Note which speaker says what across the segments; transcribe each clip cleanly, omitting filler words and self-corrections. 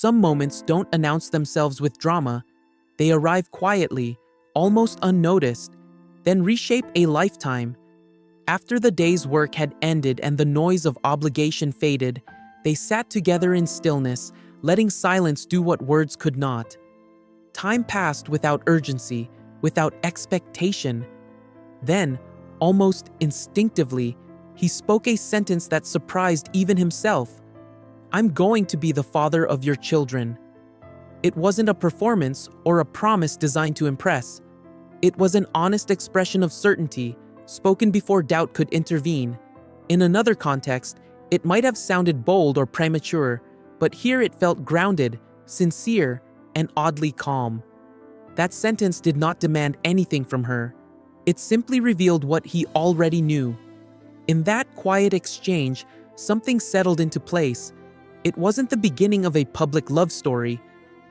Speaker 1: Some moments don't announce themselves with drama. They arrive quietly, almost unnoticed, then reshape a lifetime. After the day's work had ended and the noise of obligation faded, they sat together in stillness, letting silence do what words could not. Time passed without urgency, without expectation. Then, almost instinctively, he spoke a sentence that surprised even himself. "I'm going to be the father of your children." It wasn't a performance or a promise designed to impress. It was an honest expression of certainty, spoken before doubt could intervene. In another context, it might have sounded bold or premature, but here it felt grounded, sincere, and oddly calm. That sentence did not demand anything from her. It simply revealed what he already knew. In that quiet exchange, something settled into place. It wasn't the beginning of a public love story,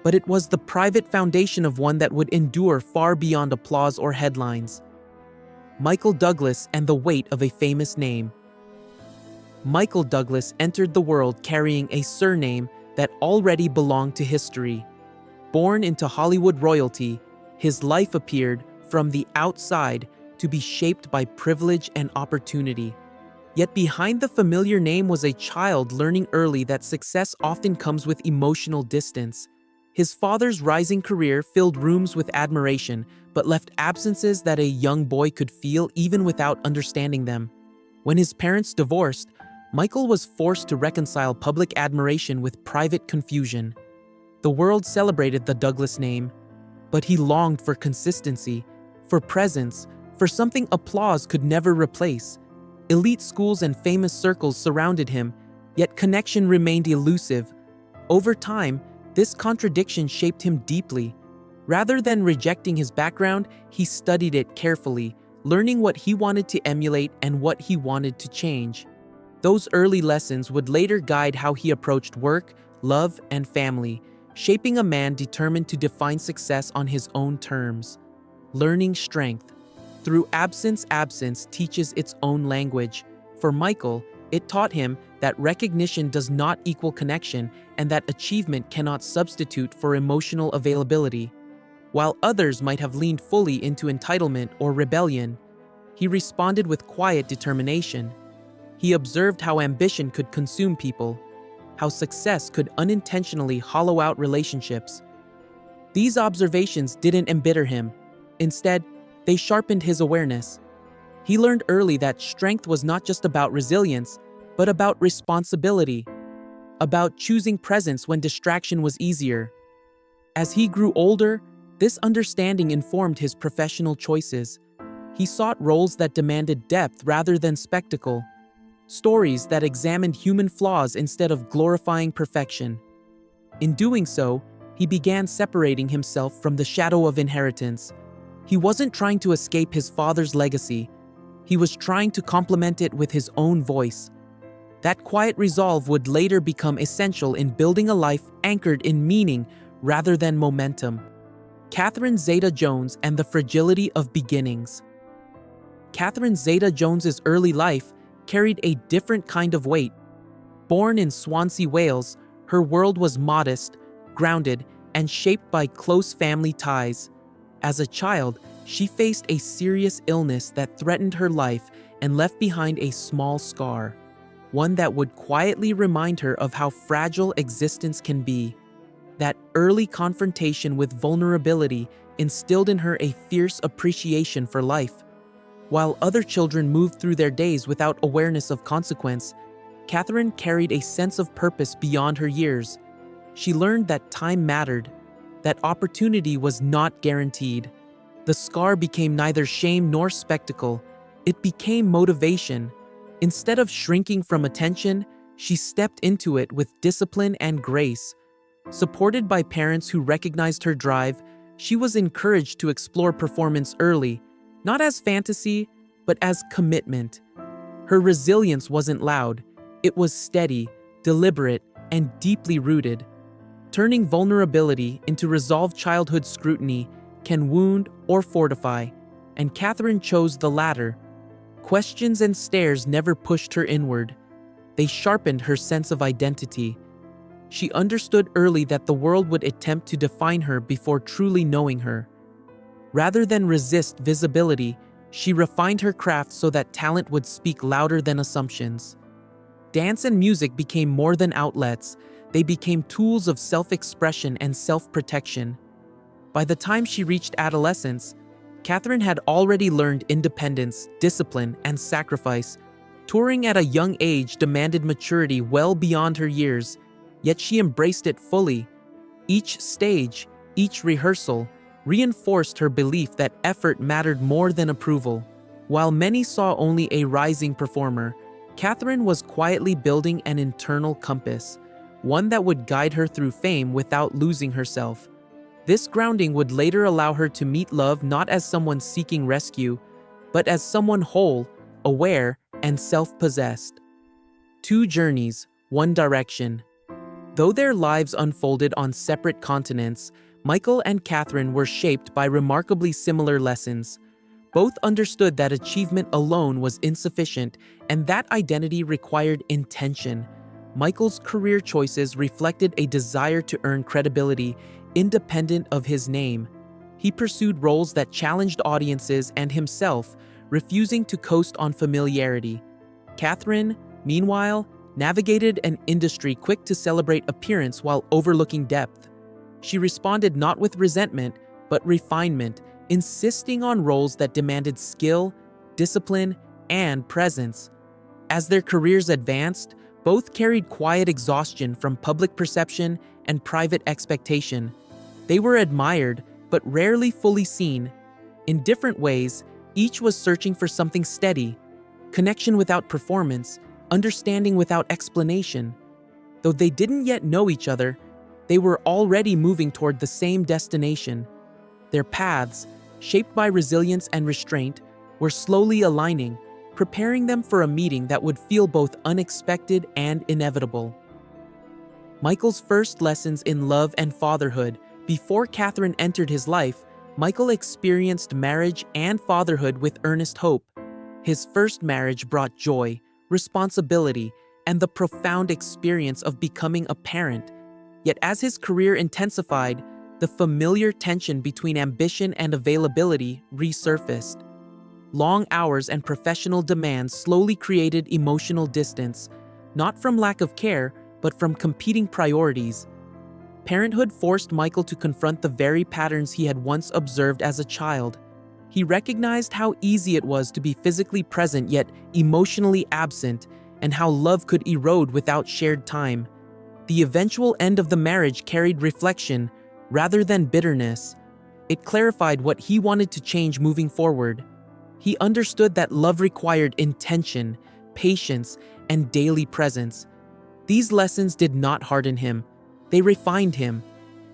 Speaker 1: but it was the private foundation of one that would endure far beyond applause or headlines. Michael Douglas and the weight of a famous name. Michael Douglas entered the world carrying a surname that already belonged to history. Born into Hollywood royalty, his life appeared, from the outside, to be shaped by privilege and opportunity. Yet behind the familiar name was a child learning early that success often comes with emotional distance. His father's rising career filled rooms with admiration, but left absences that a young boy could feel even without understanding them. When his parents divorced, Michael was forced to reconcile public admiration with private confusion. The world celebrated the Douglas name, but he longed for consistency, for presence, for something applause could never replace. Elite schools and famous circles surrounded him, yet connection remained elusive. Over time, this contradiction shaped him deeply. Rather than rejecting his background, he studied it carefully, learning what he wanted to emulate and what he wanted to change. Those early lessons would later guide how he approached work, love, and family, shaping a man determined to define success on his own terms. Learning strength. Through absence teaches its own language. For Michael, it taught him that recognition does not equal connection and that achievement cannot substitute for emotional availability. While others might have leaned fully into entitlement or rebellion, he responded with quiet determination. He observed how ambition could consume people, how success could unintentionally hollow out relationships. These observations didn't embitter him. Instead, they sharpened his awareness. He learned early that strength was not just about resilience, but about responsibility, about choosing presence when distraction was easier. As he grew older, this understanding informed his professional choices. He sought roles that demanded depth rather than spectacle, stories that examined human flaws instead of glorifying perfection. In doing so, he began separating himself from the shadow of inheritance. He wasn't trying to escape his father's legacy. He was trying to complement it with his own voice. That quiet resolve would later become essential in building a life anchored in meaning rather than momentum. Catherine Zeta-Jones and the fragility of beginnings. Catherine Zeta-Jones's early life carried a different kind of weight. Born in Swansea, Wales, her world was modest, grounded, and shaped by close family ties. As a child, she faced a serious illness that threatened her life and left behind a small scar, one that would quietly remind her of how fragile existence can be. That early confrontation with vulnerability instilled in her a fierce appreciation for life. While other children moved through their days without awareness of consequence, Catherine carried a sense of purpose beyond her years. She learned that time mattered, that opportunity was not guaranteed. The scar became neither shame nor spectacle. It became motivation. Instead of shrinking from attention, she stepped into it with discipline and grace. Supported by parents who recognized her drive, she was encouraged to explore performance early, not as fantasy, but as commitment. Her resilience wasn't loud. It was steady, deliberate, and deeply rooted. Turning vulnerability into resolved childhood scrutiny can wound or fortify, and Catherine chose the latter. Questions and stares never pushed her inward. They sharpened her sense of identity. She understood early that the world would attempt to define her before truly knowing her. Rather than resist visibility, she refined her craft so that talent would speak louder than assumptions. Dance and music became more than outlets, they became tools of self-expression and self-protection. By the time she reached adolescence, Catherine had already learned independence, discipline, and sacrifice. Touring at a young age demanded maturity well beyond her years, yet she embraced it fully. Each stage, each rehearsal, reinforced her belief that effort mattered more than approval. While many saw only a rising performer, Catherine was quietly building an internal compass, one that would guide her through fame without losing herself. This grounding would later allow her to meet love not as someone seeking rescue, but as someone whole, aware, and self-possessed. Two journeys, one direction. Though their lives unfolded on separate continents, Michael and Catherine were shaped by remarkably similar lessons. Both understood that achievement alone was insufficient and that identity required intention. Michael's career choices reflected a desire to earn credibility independent of his name. He pursued roles that challenged audiences and himself, refusing to coast on familiarity. Catherine, meanwhile, navigated an industry quick to celebrate appearance while overlooking depth. She responded not with resentment, but refinement, insisting on roles that demanded skill, discipline, and presence. As their careers advanced, both carried quiet exhaustion from public perception and private expectation. They were admired, but rarely fully seen. In different ways, each was searching for something steady, connection without performance, understanding without explanation. Though they didn't yet know each other, they were already moving toward the same destination. Their paths, shaped by resilience and restraint, were slowly aligning, preparing them for a meeting that would feel both unexpected and inevitable. Michael's first lessons in love and fatherhood. Before Catherine entered his life, Michael experienced marriage and fatherhood with earnest hope. His first marriage brought joy, responsibility, and the profound experience of becoming a parent. Yet as his career intensified, the familiar tension between ambition and availability resurfaced. Long hours and professional demands slowly created emotional distance, not from lack of care, but from competing priorities. Parenthood forced Michael to confront the very patterns he had once observed as a child. He recognized how easy it was to be physically present yet emotionally absent, and how love could erode without shared time. The eventual end of the marriage carried reflection rather than bitterness. It clarified what he wanted to change moving forward. He understood that love required intention, patience, and daily presence. These lessons did not harden him. They refined him.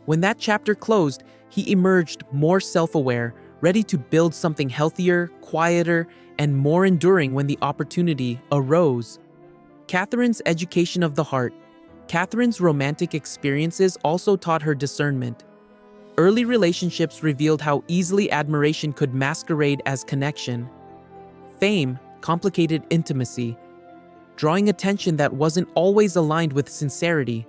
Speaker 1: When that chapter closed, he emerged more self-aware, ready to build something healthier, quieter, and more enduring when the opportunity arose. Catherine's education of the heart. Catherine's romantic experiences also taught her discernment. Early relationships revealed how easily admiration could masquerade as connection. Fame complicated intimacy, drawing attention that wasn't always aligned with sincerity.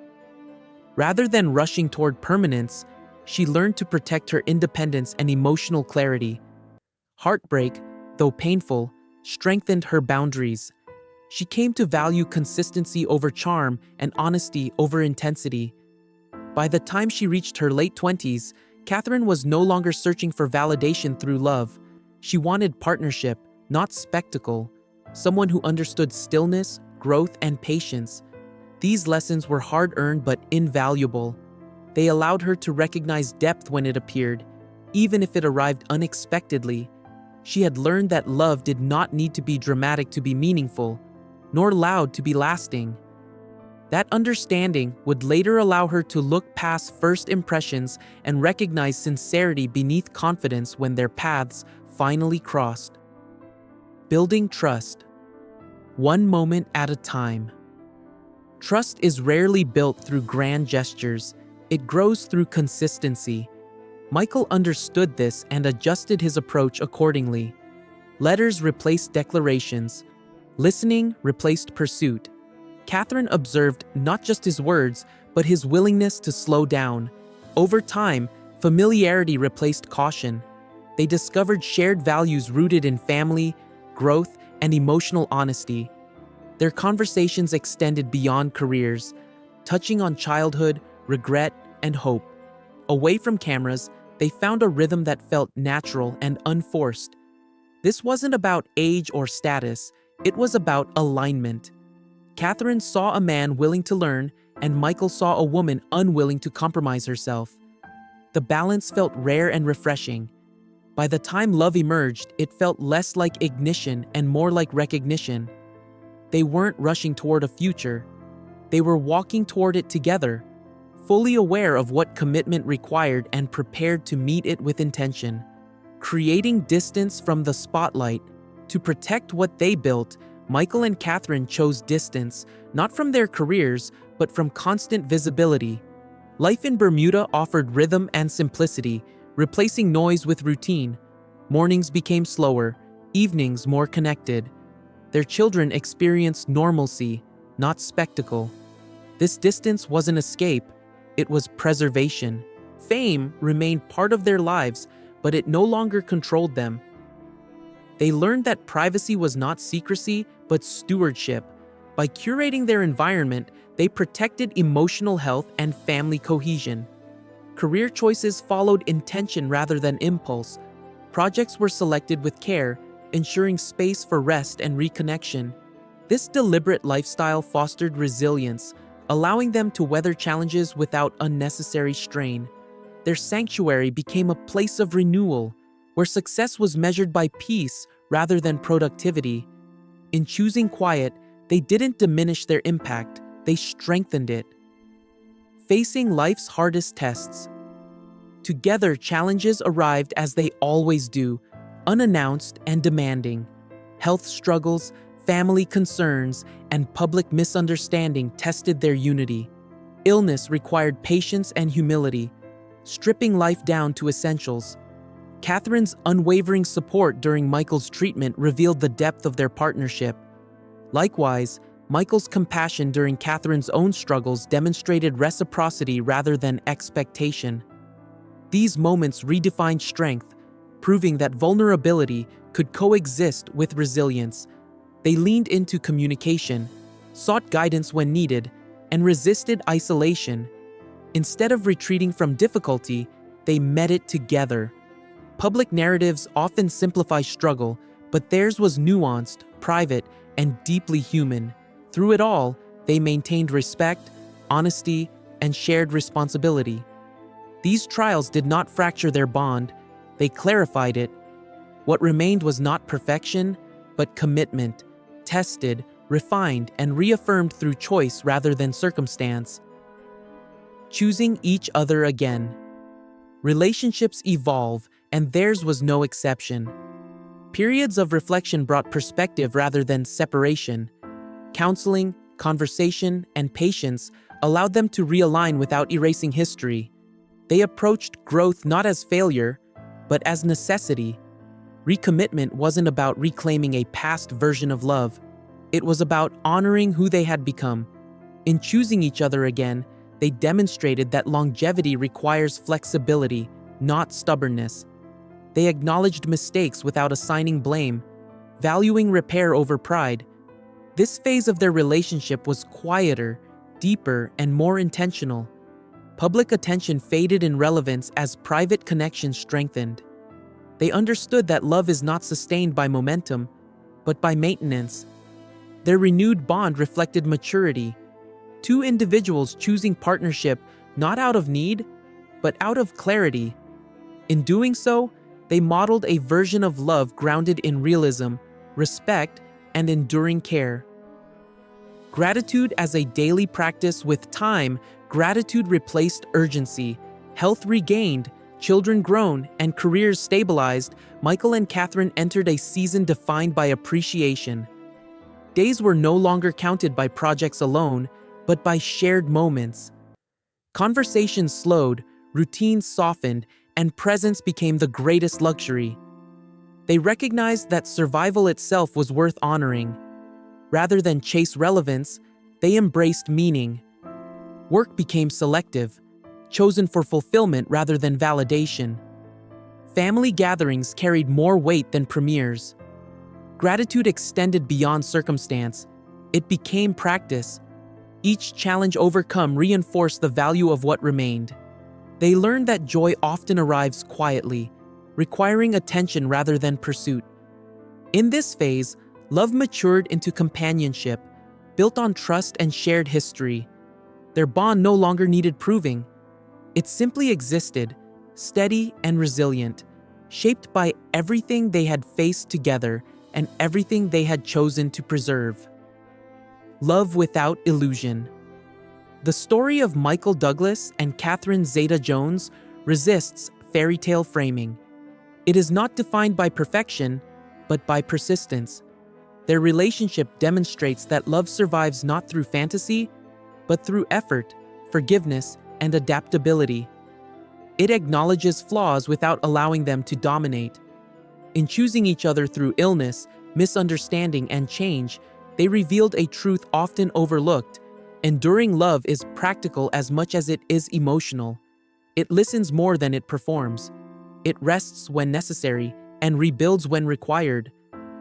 Speaker 1: Rather than rushing toward permanence, she learned to protect her independence and emotional clarity. Heartbreak, though painful, strengthened her boundaries. She came to value consistency over charm and honesty over intensity. By the time she reached her late 20s, Catherine was no longer searching for validation through love. She wanted partnership, not spectacle, someone who understood stillness, growth, and patience. These lessons were hard-earned but invaluable. They allowed her to recognize depth when it appeared, even if it arrived unexpectedly. She had learned that love did not need to be dramatic to be meaningful, nor loud to be lasting. That understanding would later allow her to look past first impressions and recognize sincerity beneath confidence when their paths finally crossed. Building trust. One moment at a time. Trust is rarely built through grand gestures. It grows through consistency. Michael understood this and adjusted his approach accordingly. Letters replaced declarations. Listening replaced pursuit. Catherine observed not just his words, but his willingness to slow down. Over time, familiarity replaced caution. They discovered shared values rooted in family, growth, and emotional honesty. Their conversations extended beyond careers, touching on childhood, regret, and hope. Away from cameras, they found a rhythm that felt natural and unforced. This wasn't about age or status, it was about alignment. Catherine saw a man willing to learn, and Michael saw a woman unwilling to compromise herself. The balance felt rare and refreshing. By the time love emerged, it felt less like ignition and more like recognition. They weren't rushing toward a future. They were walking toward it together, fully aware of what commitment required and prepared to meet it with intention. Creating distance from the spotlight. To protect what they built, Michael and Catherine chose distance, not from their careers, but from constant visibility. Life in Bermuda offered rhythm and simplicity, replacing noise with routine. Mornings became slower, evenings more connected. Their children experienced normalcy, not spectacle. This distance wasn't escape, it was preservation. Fame remained part of their lives, but it no longer controlled them. They learned that privacy was not secrecy, but stewardship. By curating their environment, they protected emotional health and family cohesion. Career choices followed intention rather than impulse. Projects were selected with care, ensuring space for rest and reconnection. This deliberate lifestyle fostered resilience, allowing them to weather challenges without unnecessary strain. Their sanctuary became a place of renewal, where success was measured by peace rather than productivity. In choosing quiet, they didn't diminish their impact, they strengthened it. Facing life's hardest tests. Together, challenges arrived as they always do, unannounced and demanding. Health struggles, family concerns, and public misunderstanding tested their unity. Illness required patience and humility, stripping life down to essentials. Catherine's unwavering support during Michael's treatment revealed the depth of their partnership. Likewise, Michael's compassion during Catherine's own struggles demonstrated reciprocity rather than expectation. These moments redefined strength, proving that vulnerability could coexist with resilience. They leaned into communication, sought guidance when needed, and resisted isolation. Instead of retreating from difficulty, they met it together. Public narratives often simplify struggle, but theirs was nuanced, private, and deeply human. Through it all, they maintained respect, honesty, and shared responsibility. These trials did not fracture their bond, they clarified it. What remained was not perfection, but commitment, tested, refined, and reaffirmed through choice rather than circumstance. Choosing each other again. Relationships evolve, and theirs was no exception. Periods of reflection brought perspective rather than separation. Counseling, conversation, and patience allowed them to realign without erasing history. They approached growth not as failure, but as necessity. Recommitment wasn't about reclaiming a past version of love. It was about honoring who they had become. In choosing each other again, they demonstrated that longevity requires flexibility, not stubbornness. They acknowledged mistakes without assigning blame, valuing repair over pride. This phase of their relationship was quieter, deeper, and more intentional. Public attention faded in relevance as private connections strengthened. They understood that love is not sustained by momentum, but by maintenance. Their renewed bond reflected maturity. Two individuals choosing partnership not out of need, but out of clarity. In doing so, they modeled a version of love grounded in realism, respect, and enduring care. Gratitude as a daily practice. With time, gratitude replaced urgency. Health regained, children grown, and careers stabilized. Michael and Catherine entered a season defined by appreciation. Days were no longer counted by projects alone, but by shared moments. Conversations slowed, routines softened, and presence became the greatest luxury. They recognized that survival itself was worth honoring. Rather than chase relevance, they embraced meaning. Work became selective, chosen for fulfillment rather than validation. Family gatherings carried more weight than premieres. Gratitude extended beyond circumstance. It became practice. Each challenge overcome reinforced the value of what remained. They learned that joy often arrives quietly, requiring attention rather than pursuit. In this phase, love matured into companionship, built on trust and shared history. Their bond no longer needed proving. It simply existed, steady and resilient, shaped by everything they had faced together and everything they had chosen to preserve. Love without illusion. The story of Michael Douglas and Catherine Zeta-Jones resists fairy tale framing. It is not defined by perfection, but by persistence. Their relationship demonstrates that love survives not through fantasy, but through effort, forgiveness, and adaptability. It acknowledges flaws without allowing them to dominate. In choosing each other through illness, misunderstanding, and change, they revealed a truth often overlooked. Enduring love is practical as much as it is emotional. It listens more than it performs. It rests when necessary and rebuilds when required.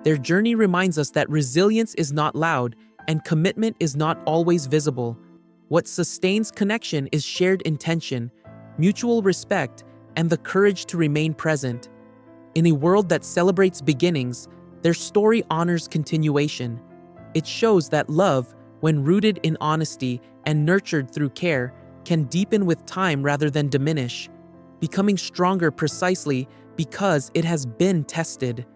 Speaker 1: Their journey reminds us that resilience is not loud and commitment is not always visible. What sustains connection is shared intention, mutual respect, and the courage to remain present. In a world that celebrates beginnings, their story honors continuation. It shows that love, when rooted in honesty and nurtured through care, can deepen with time rather than diminish, becoming stronger precisely because it has been tested.